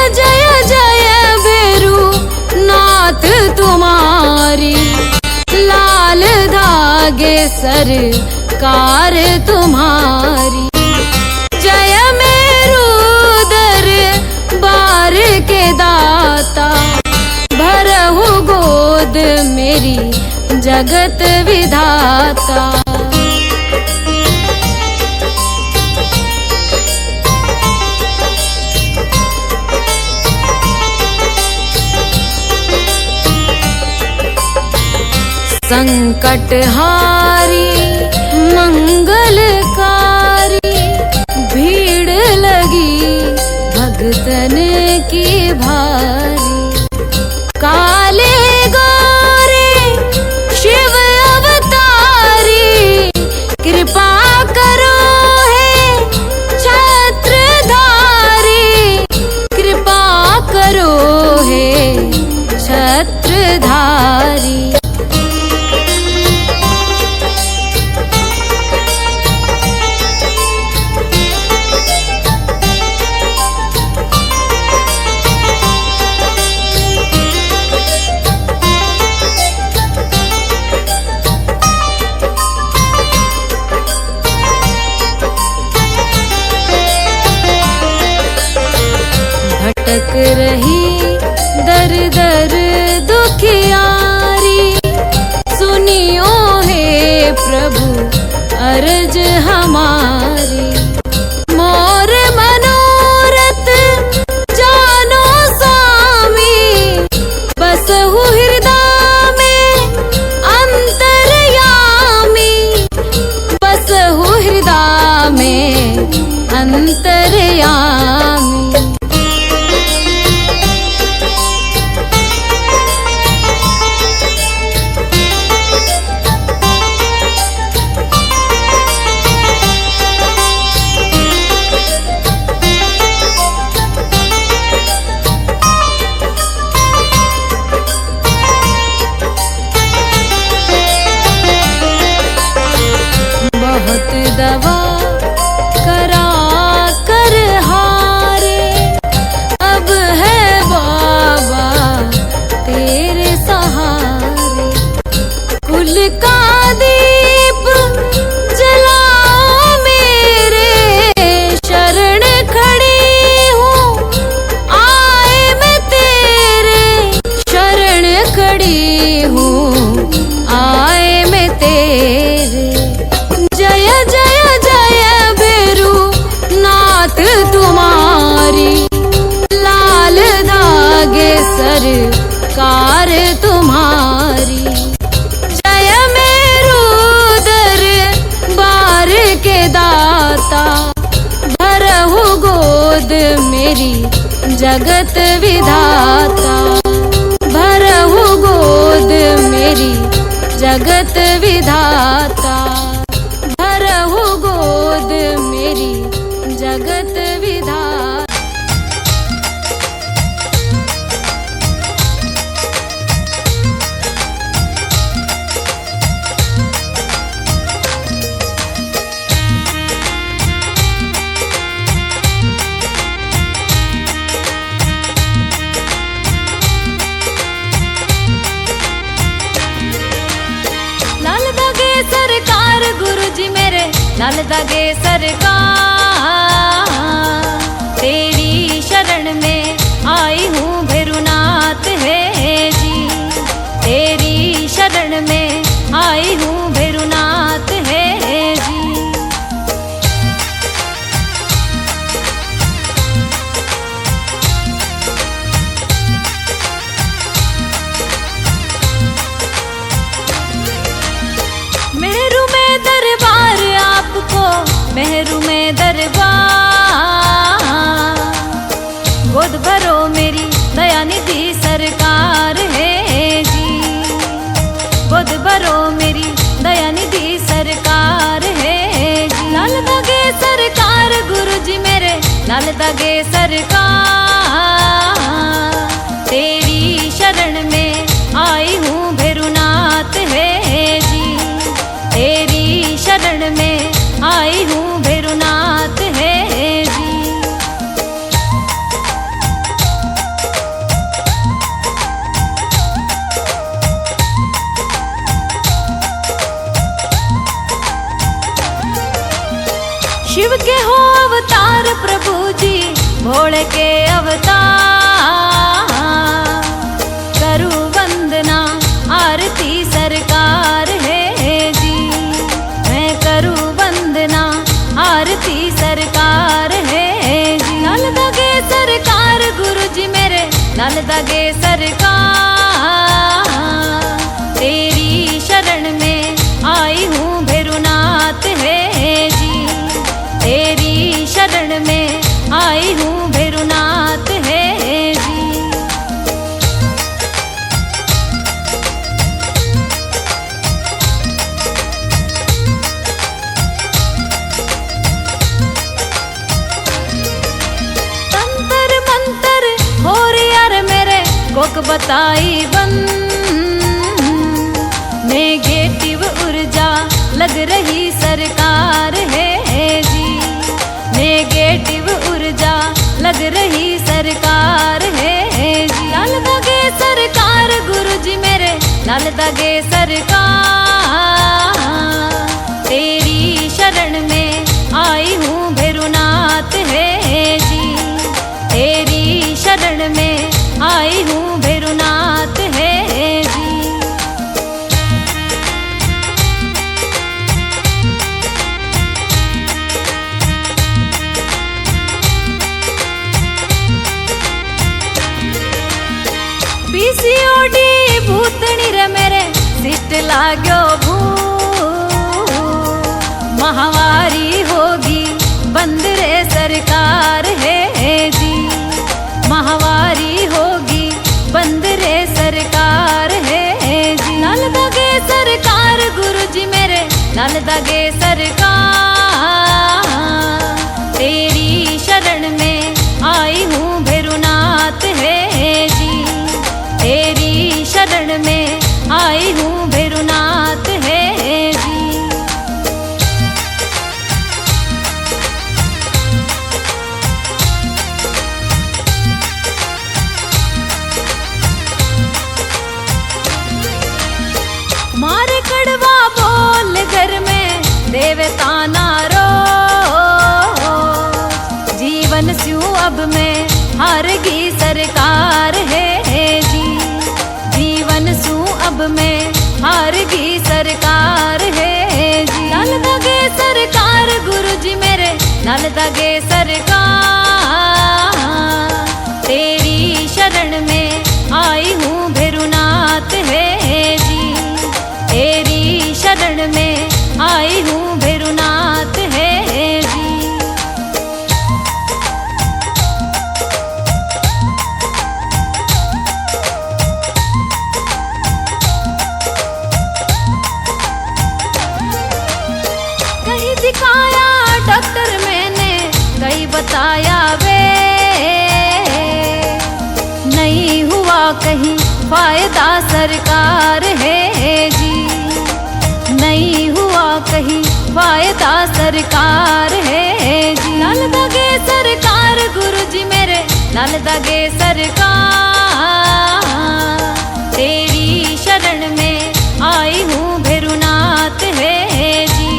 जय जय भैरू नाथ तुम्हारी, लाल धागे सरकार तुम्हारी। जय मेरू दरबार के दाता, भरहु गोद मेरी जगत विधाता। संकटहारी मंगलकारी, भीड़ लगी भगतन की भारी। काले गोरे शिव अवतारी, कृपा करो हे छत्रधारी, कृपा करो हे छत्रधारी। भटक रही दर दर दुखियारी, सुनियो हे प्रभु अर्ज हमारी। मोर मनोरथ जानो स्वामी, बसहु हृदय में अंतर्यामी, बसहु हृदय में अंतर्यामी। बहुत दवा करा कर हारे, अब है बाबा तेरे सहारे। कुल का दीप जलाओ मेरे, शरण खड़ी हूँ आए मैं तेरे, शरण खड़ी हूँ आए मैं तेरे। जय जय जय भैरू नाथ तुम्हारी, लाल धागे सरकार तुम्हारी। जय मेरू दरबार के दाता, भरहु गोद मेरी जगत विधाता, भरहु गोद मेरी जगत विधाता, भरहु गोद मेरी जगत विधाता। लाल धागे सरकार गुरुजी मेरे, लाल धागे सरकार, तेरी शरण में आई हूँ भैरूनाथ है जी, तेरी शरण में आई हूँ भैरूनाथ है जी। मेरू में दरबार आपको, मेहरू में दरबार, गोद भरो मेरी दयानिधि सरकार है जी, गोद भरो मेरी दयानिधि सरकार है जी। लाल धागे सरकार गुरुजी मेरे, लाल धागे सरकार, तेरी शरण में आई हूँ भैरूनाथ है जी, तेरी शरण में आई हूँ भैरूनाथ है जी। भोले के अवतार। करूँ वंदना आरती सरकार है जी, मैं करूँ वंदना आरती सरकार है जी। लाल दगे सरकार गुरु जी मेरे, लाल दगे सरकार। तेरी शरण में आई हूँ भैरुनाथ है जी, तेरी शरण में आई हूँ भैरुनाथ है जी। तंत्र मंत्र हो यार मेरे कोक बताई बंद, नेगेटिव ऊर्जा लग रही सरकार है जी, नेगेटिव ऊर्जा लग रही सरकार है जी। लाल दगे सरकार गुरु जी मेरे, लाल दगे सरकार। तेरी शरण में आई हूँ भैरुनाथ है जी, तेरी शरण में आई हूँ भैरुनाथ है जी। पीसीओडी भूतनी रे मेरे सिस्ट लाग्यो भू, महावारी होगी बंद रे सरकार है जी, महावारी होगी बंद रे सरकार है जी। लाल दगे सरकार गुरु जी मेरे, लाल दगे सरकार। तेरी शरण में आई हूँ भैरुनाथ है जी, तेरी शरण में आई हूँ भैरुनाथ है जी। मारे कड़वा बोल घर में देवता नारो, जीवन स्यू अब में हारगी सरकार है जी, जीवन सू अब में हारगी सरकार है जी। लाल दगे सरकार गुरु जी मेरे, लाल दगे सरकार। तेरी शरण में आई हूँ भैरुनाथ है जी, तेरी शरण में आई हूँ भैरुनाथ है जी। कहीं दिखाया डॉक्टर मैंने, कहीं बताया वे, नहीं हुआ कहीं फायदा सरकार है जी, नहीं हुआ कहीं फायदा सरकार है जी। लाल दगे सरकार गुरु जी मेरे, लाल दगे सरकार। तेरी शरण में आई हूँ भैरुनाथ है जी,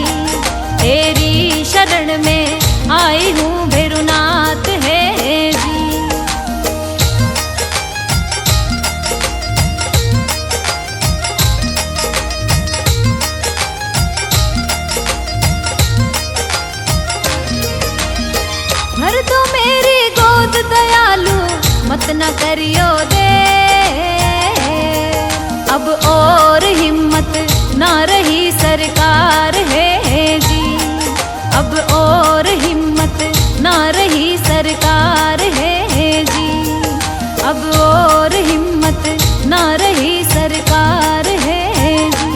तेरी शरण में आई हूँ भैरुनाथ है जी। भर दो मेरी गोद दयालु मत न करियो दे, अब और हिम्मत ना रही सरकार है जी, अब और हिम्मत ना रही सरकार है जी, अब और हिम्मत ना रही सरकार है जी।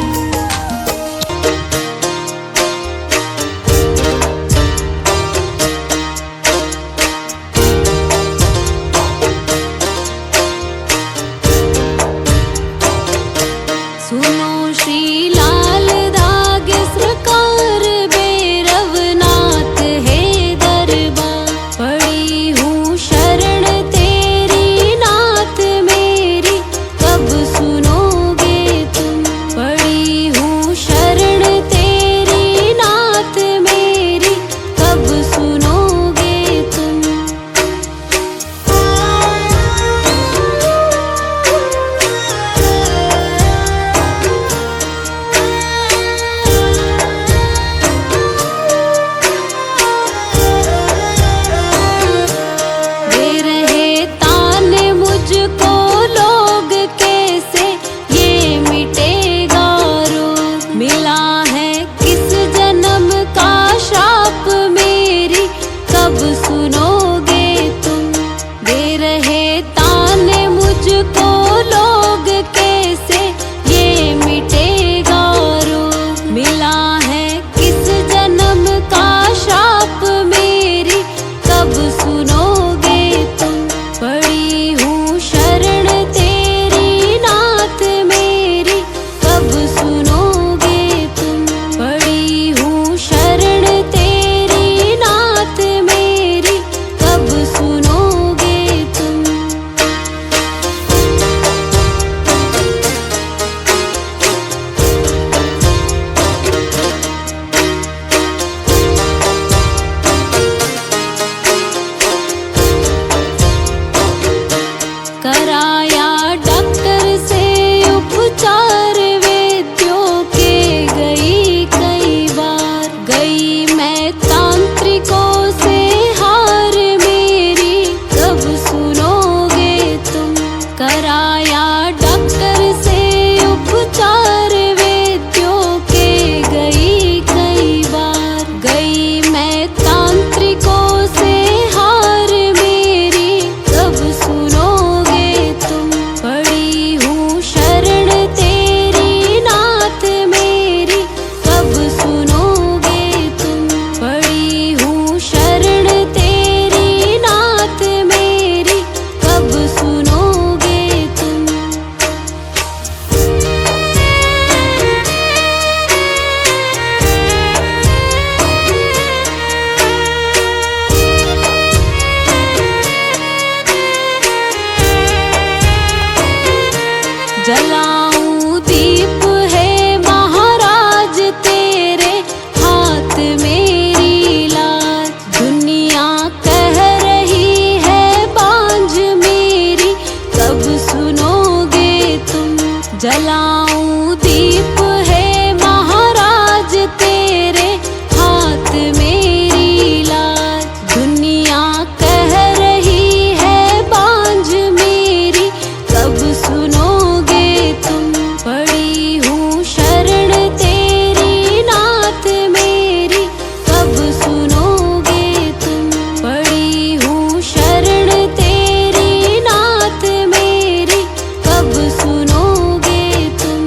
जलाऊं दीप है महाराज तेरे हाथ मेरी लाज। दुनिया कह रही है बांझ मेरी, कब सुनोगे तुम। पड़ी हूँ शरण तेरी नाथ मेरी, कब सुनोगे तुम। पड़ी हूँ शरण तेरी नाथ मेरी, कब सुनोगे तुम।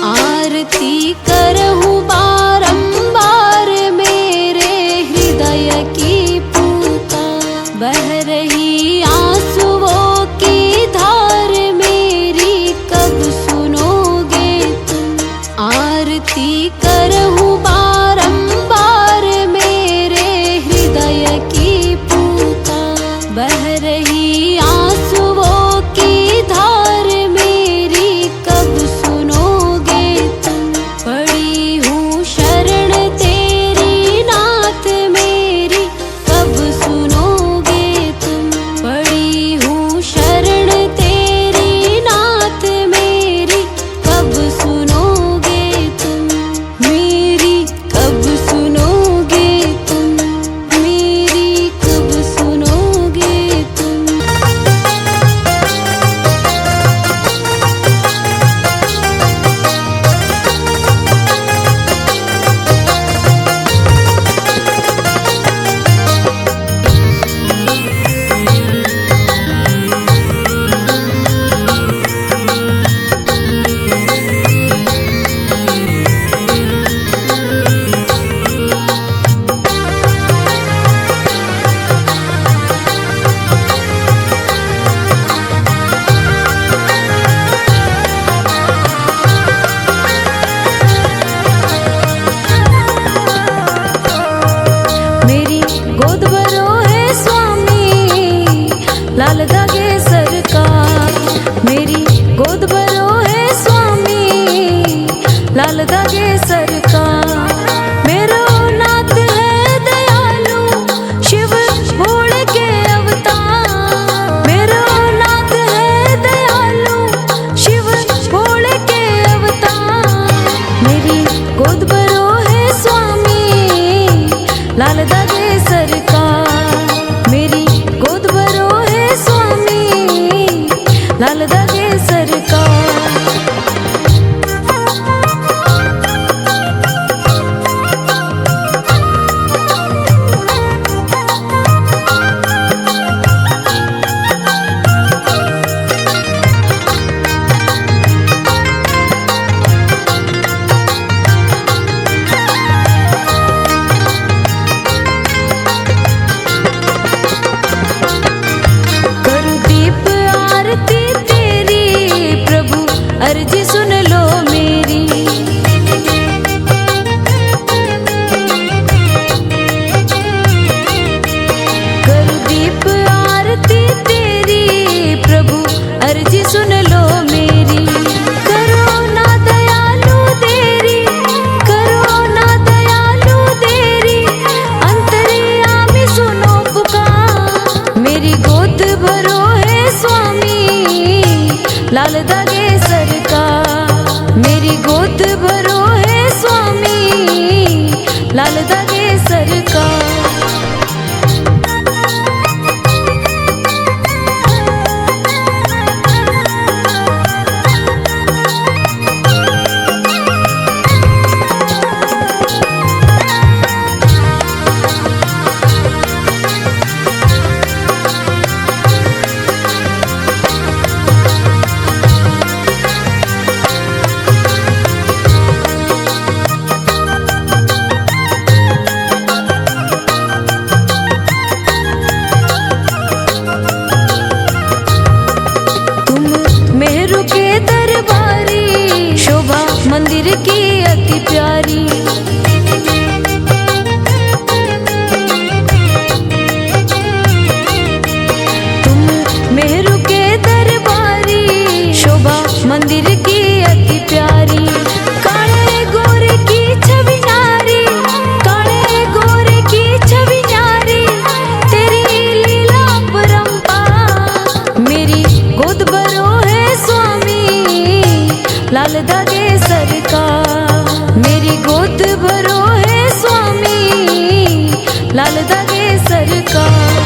आरती करहूँ बारंबार मेरे हृदय की पुकार। बह रही आंसुओं की धार मेरी, कब सुनोगे तुम। आरती करहूँ बारंबार मेरे हृदय की पुकार। बह रही आंसुओं की धार मेरी, कब सुनोगे तुम। पड़ी हूँ शरण तेरी नाथ मेरी, कब सुनोगे तुम। पड़ी हूँ शरण तेरी नाथ मेरी, कब सुनोगे तुम। मेरी कब सुनोगे तुम। मेरी कब सुनोगे तुम। मेरी गोद भरो है स्वामी, लाल धागे सरकार। मेरी गोद भरो है स्वामी, लाल धागे सरकार। मेरो नाथ है दयालु, शिव भोले के अवतार। मेरो नाथ है दयालु, शिव भोले के अवतार। मेरी गोद भरो है स्वामी, लाल धागे सरकार। मेरी गोद भरो है स्वामी, लाल धागे सरकार। करूं दीप आरती तेरी, प्रभु अर्जी सुन लो मेरी। करूं दीप आरती तेरी, प्रभु अर्जी सुन लो मेरी। करो ना दयालु तेरी, करो ना दयालु तेरी, अंतर्यामी सुनो पुकार। मेरी गोद भरो है स्वामी, लाल धागे सरकार। मेरी गोद भरो है स्वामी, लाल धागे सरकार। मंदिर की अति प्यारी। तुम मेहरू के दरबारी, शोभा मंदिर की लाल दागे सरकार। मेरी गोद भरो है स्वामी, लाल दागे सरकार।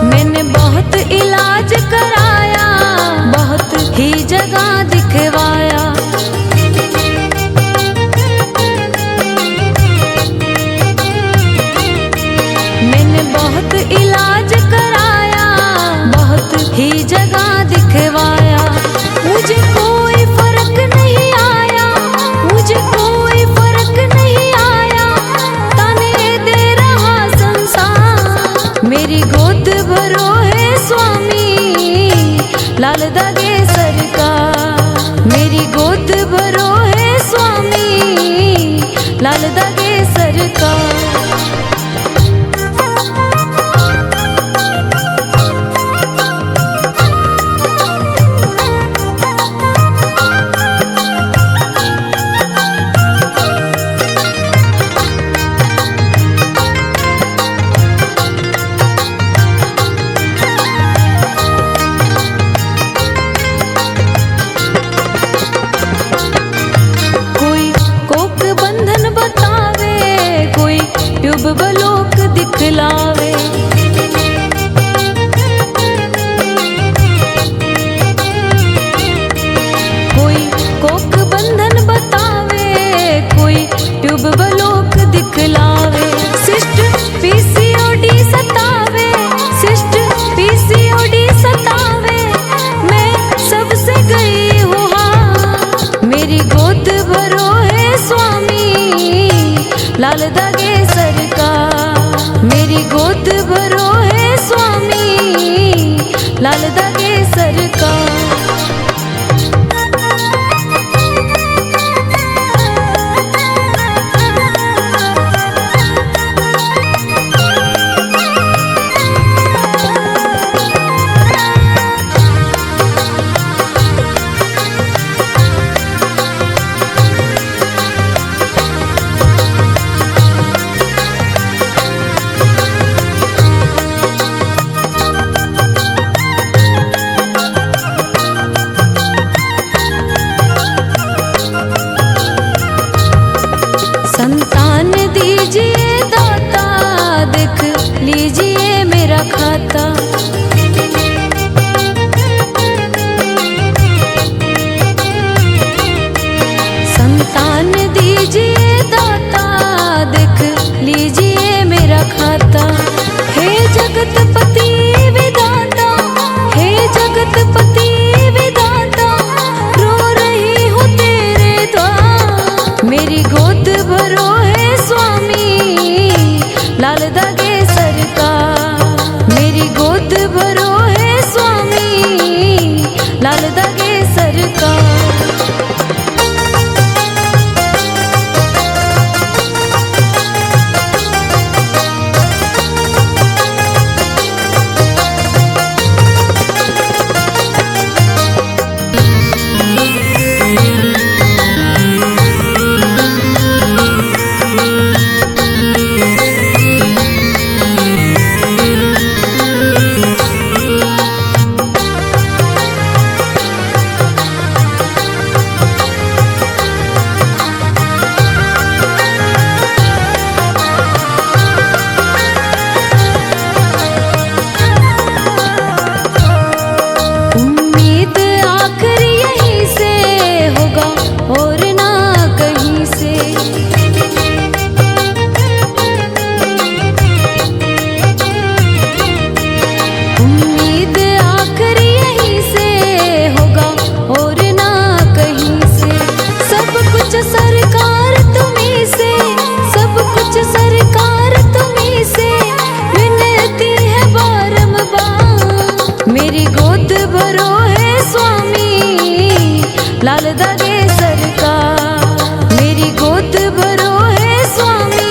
मैंने बहुत इलाज कराया, बहुत ही जगह दिखवाया। मैंने बहुत इलाज कराया, बहुत ही जगह दिखवाया। मुझे कोई फर्क नहीं आया, मुझे कोई फर्क नहीं आया। ताने दे रहा संसार, मेरी गोद भरो है स्वामी, लाल दागे सरकार। मेरी गोद भरो है स्वामी, लाल दागे सरकार। बलोक दिखलावे, कोई कोक बंधन बतावे, कोई ट्यूब बलोक दिखलावे। सिस्ट पीसीओडी सतावे, सिस्ट पीसीओडी सतावे। मैं सबसे गई हूँ हाँ, मेरी गोद भरो है स्वामी, लाल दागे सरकार। मेरी गोद भरो है स्वामी, लाल दागे सरकार। संतान दीजिए दाता, देख लीजिए मेरा खाता। संतान दीजिए दाता, देख लीजिए मेरा खाता। हे जगतपति विधाता, हे जगतपति विधाता, रो रही हूँ तेरे द्वार। मेरी गोद भरो है स्वामी, लाल दागे सरकार। मेरी गोद भरो है स्वामी, लाल दागे सरकार। लाल दागे सरकार। मेरी गोद भरो है स्वामी,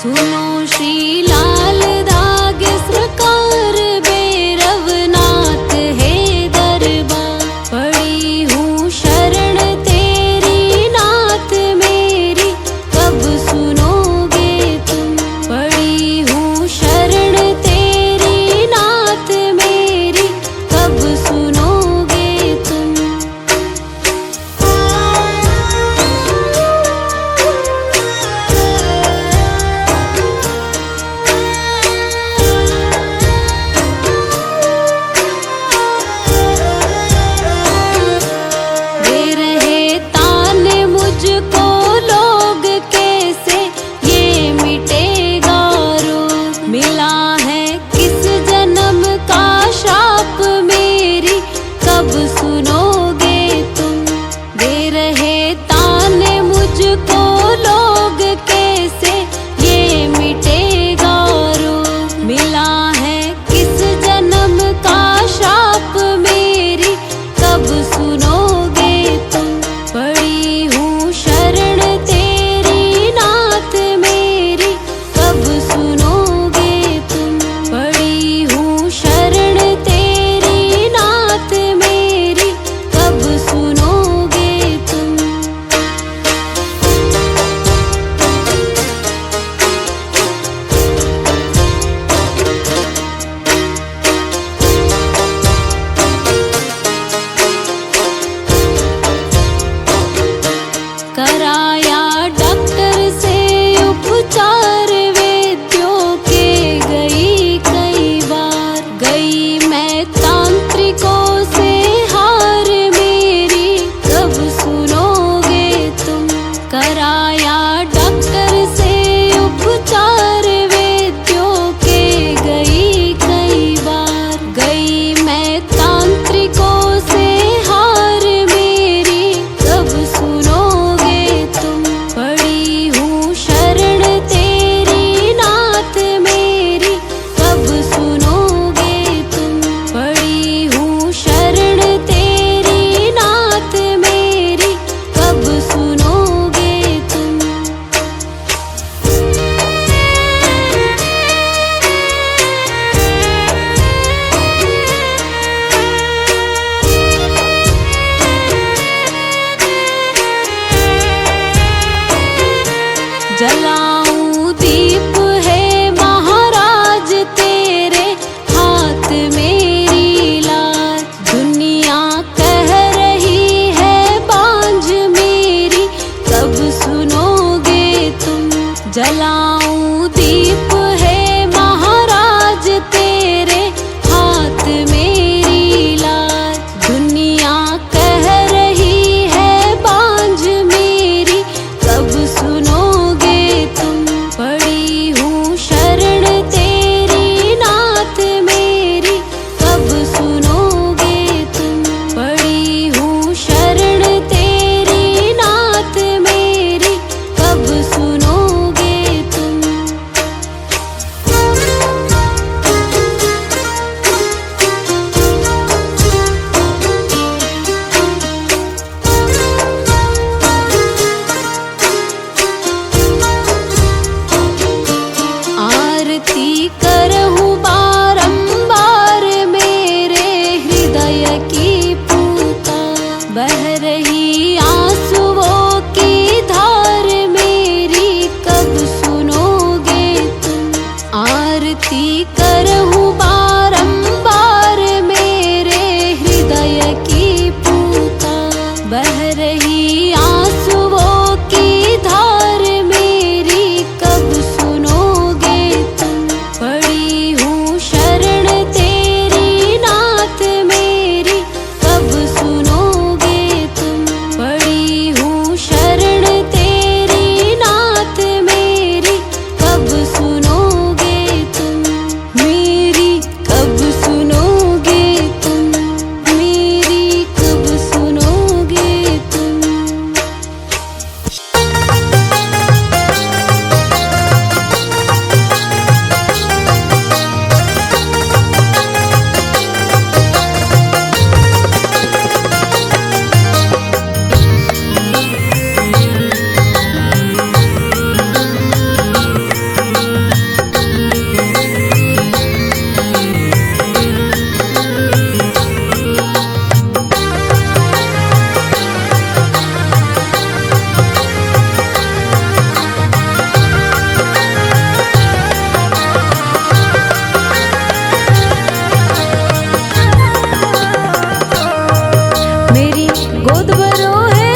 सुनो श्री लाल दागे सरकार, भैरवनाथ है दरबार। पड़ी हूँ शरण तेरी नाथ मेरी, कब सुनोगे तुम। पड़ी हूँ शरण तेरी नाथ मेरी, कब सुनोगे तुम। दे रहे ताने मुझको लोग कैसे, ये मिटेगा रोग। मिला है किस जन्म का श्राप मेरी, कब सुनोगे तुम। दे रहे ताने मुझको लोग कैसे, ये मिटेगा रोग। मिला है किस जन्म का श्राप मेरी, कब सुनोगे तुम। पड़ी हूँ शरण तेरी नाथ मेरी, कब सुनोगे तुम। पड़ी हूँ शरण तेरी नाथ मेरी, कब सुनोगे तुम। कराया डॉक्टर से उपचार, वैद्यों के गई कई बार। गई मैं तांत्रिकों से हार मेरी, कब सुनोगे तुम। कराया डॉक्टर से उपचार, वैद्यों के गई कई बार। गई मैं तांत्रिकों से हार मेरी, कब सुनोगे तुम। पड़ी हूँ शरण तेरी नाथ मेरी, कब सुनोगे तुम। पड़ी हूँ शरण तेरी नाथ मेरी, कब सुनोगे तुम। जलाऊं दीप है महाराज तेरे हाथ मेरी लाज। दुनिया कह रही है बांझ मेरी, कब सुनोगे तुम। जलाऊं दीप है महाराज तेरे हाथ मेरी लाज। दुनिया कह रही है बांझ मेरी, कब सुनोगे तुम। पड़ी हूँ शरण तेरी नाथ मेरी, कब सुनोगे तुम। पड़ी हूँ शरण तेरी नाथ मेरी, कब सुनोगे तुम। आरती करहूँ बारंबार मेरे हृदय की पूता। बह रही आंसुओं की धार मेरी, कब सुनोगे तुम। आरती करहूँ बारंबार मेरे हृदय की पूता। बह रही आंसुओं की धार मेरी, कब सुनोगे तुम। पड़ी हूँ शरण तेरी नाथ मेरी, कब सुनोगे तुम। पड़ी हूँ शरण तेरी नाथ मेरी, कब सुनोगे तुम। मेरी कब सुनोगे तुम। मेरी कब सुनोगे तुम।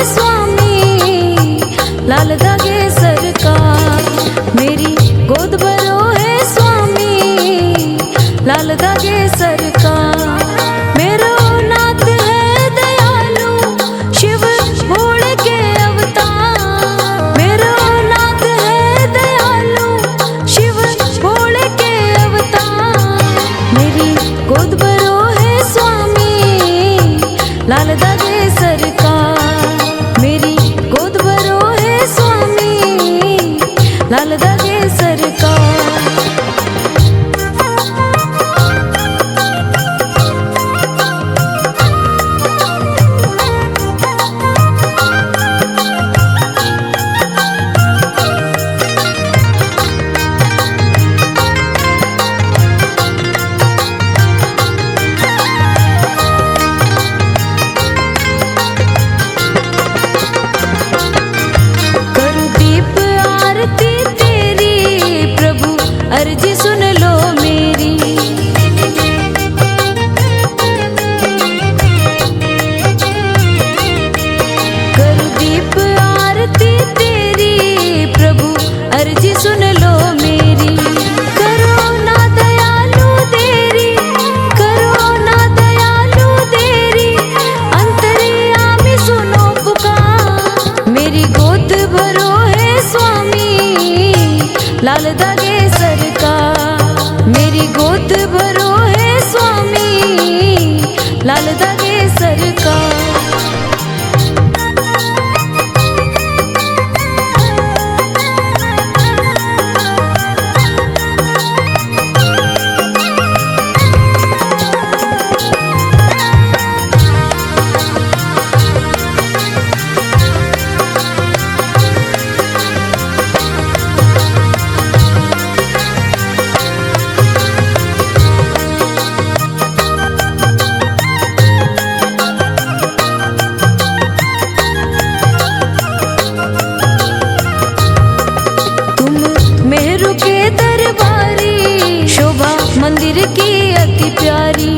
स्वामी, लाल धागे सरकार। मेरी गोद भरो है स्वामी, लाल धागे सरकार। मेरो नाथ है दयालु, शिव भोले के अवतार। मेरो नाथ है दयालु, शिव भोले के अवतार। मेरी गोद भरो है स्वामी, लाल धागे सरकार। मेरी गोद भरो है स्वामी, लाल धागे सरकार। अर्जी सुन लो मेरी, करूं दीप आरती तेरी प्रभु, अर्जी सुन लो मेरी। करो ना दयालु तेरी, करो ना दयालु तेरी, अंतर्यामी सुनो पुकार। मेरी गोद भरो है स्वामी, लाल धागे सरकार। मेरी गोद भरो है स्वामी, लाल धागे सरकार। मंदिर की अति प्यारी,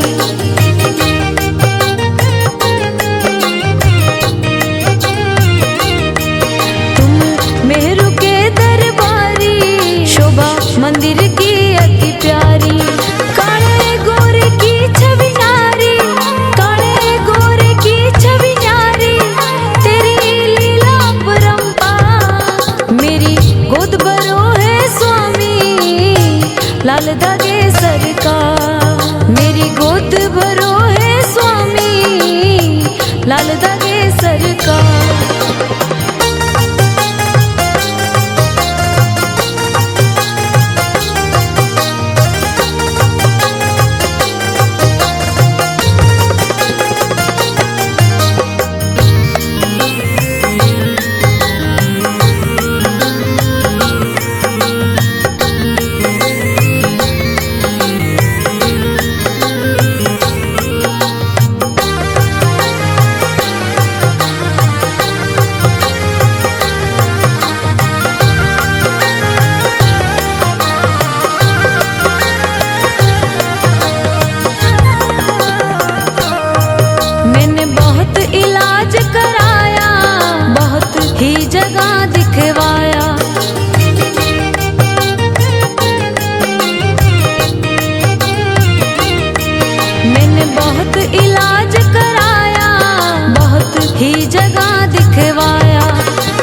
तुम मेहरू के दरबारी, शोभा मंदिर की अति प्यारी। काले गोरे की छवि नारी, काले गोरे की छवि नारी, तेरी लीला परंपार। मेरी गोद भरो है स्वामी, लाल धागे सरकार। मेरी गोद भरो है स्वामी, लाल धागे सरकार। इलाज कराया, बहुत ही जगह दिखवाया। मैंने बहुत इलाज कराया, बहुत ही जगह दिखवाया।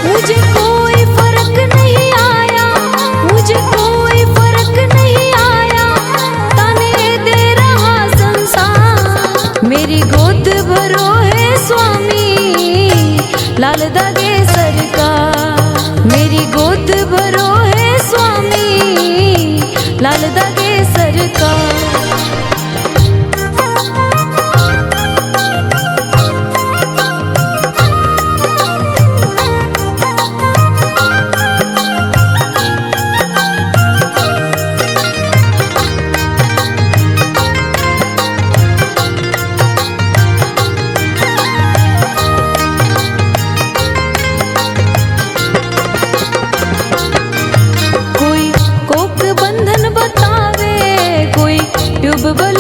मुझे कोई फर्क नहीं आया, मुझे कोई फर्क नहीं आया, ताने दे रहा संसार। मेरी गोद भरो है स्वामी, लाल धागे सरकार। मेरी गोद भरो है स्वामी, लाल धागे सरकार। कोई कोक बंधन बतावे, कोई ट्यूबवेल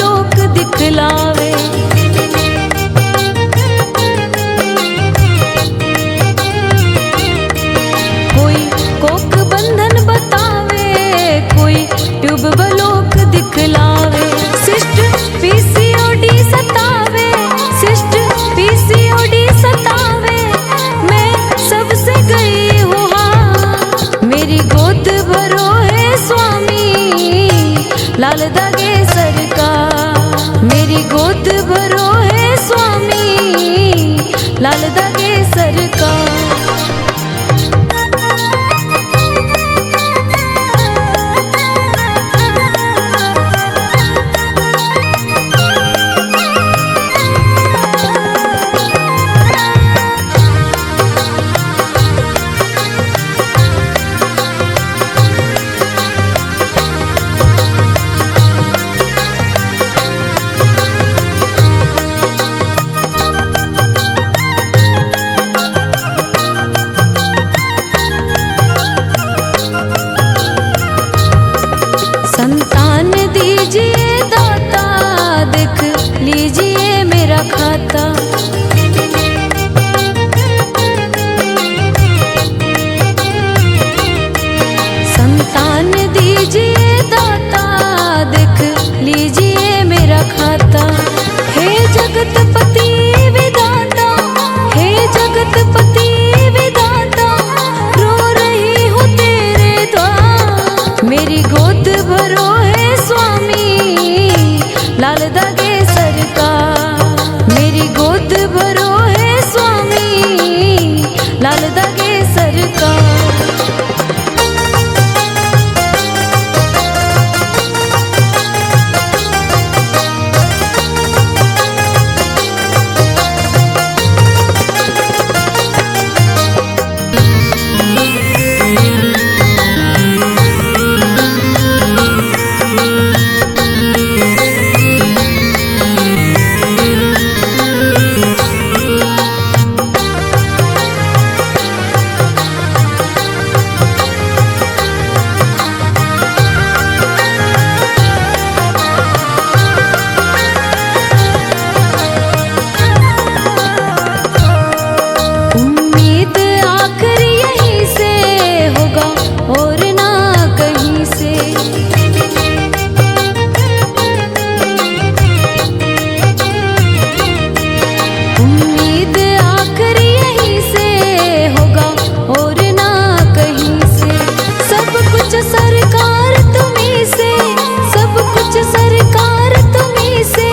लाल दागे सरकार। मेरी गोद भरो है स्वामी, लाल दागे सरकार। संतान दीजिए दाता, देख लीजिए मेरा खाता। संतान दीजिए दाता, देख लीजिए मेरा खाता। हे जगतपति विधाता, हे जगतपति विधाता, रो रही हूँ तेरे द्वार। मेरी गोद भरो है स्वामी, लाल दागे सरकार। मेरी गोद भरो है स्वामी, लाल दागे सरकार। उम्मीद आखिर यहीं से होगा और ना कहीं से। उम्मीद आखिर यहीं से होगा और ना कहीं से। सब कुछ सरकार तुम्हीं से, सब कुछ सरकार तुम्हीं से,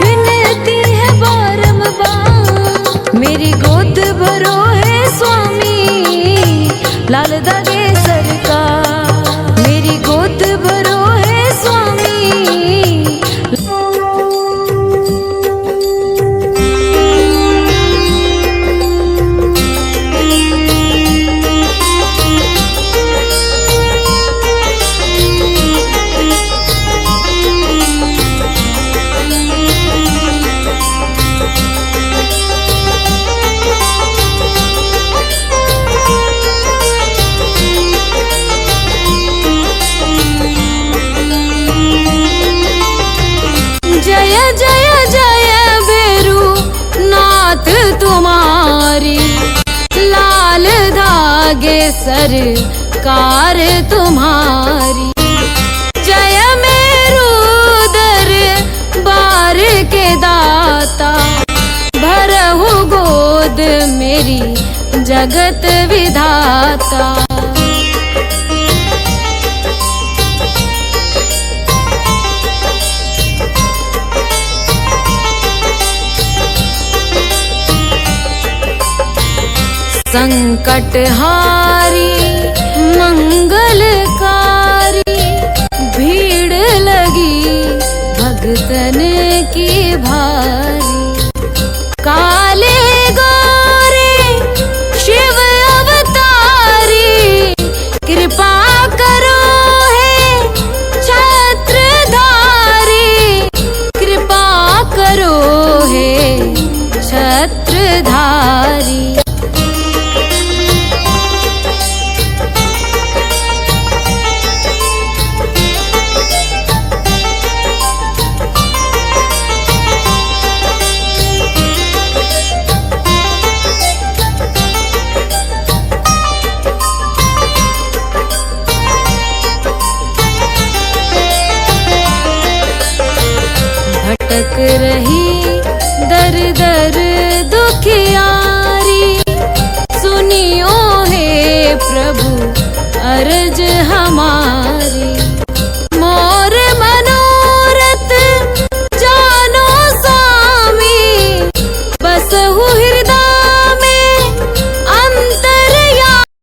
विनती है बारंबार। मेरी गोद भरो है स्वामी, लाल दागे सरकार। मेरी गोद भरो है स्वामी। जय जय जय बेरू नाथ तुम्हारी, लाल धागे सरकार तुम्हारी। जय मेरू दरबार के दाता, भरहु गोद मेरी जगत विधाता। संकटहारी मंगलकारी, भीड़ लगी भगतन की भारी।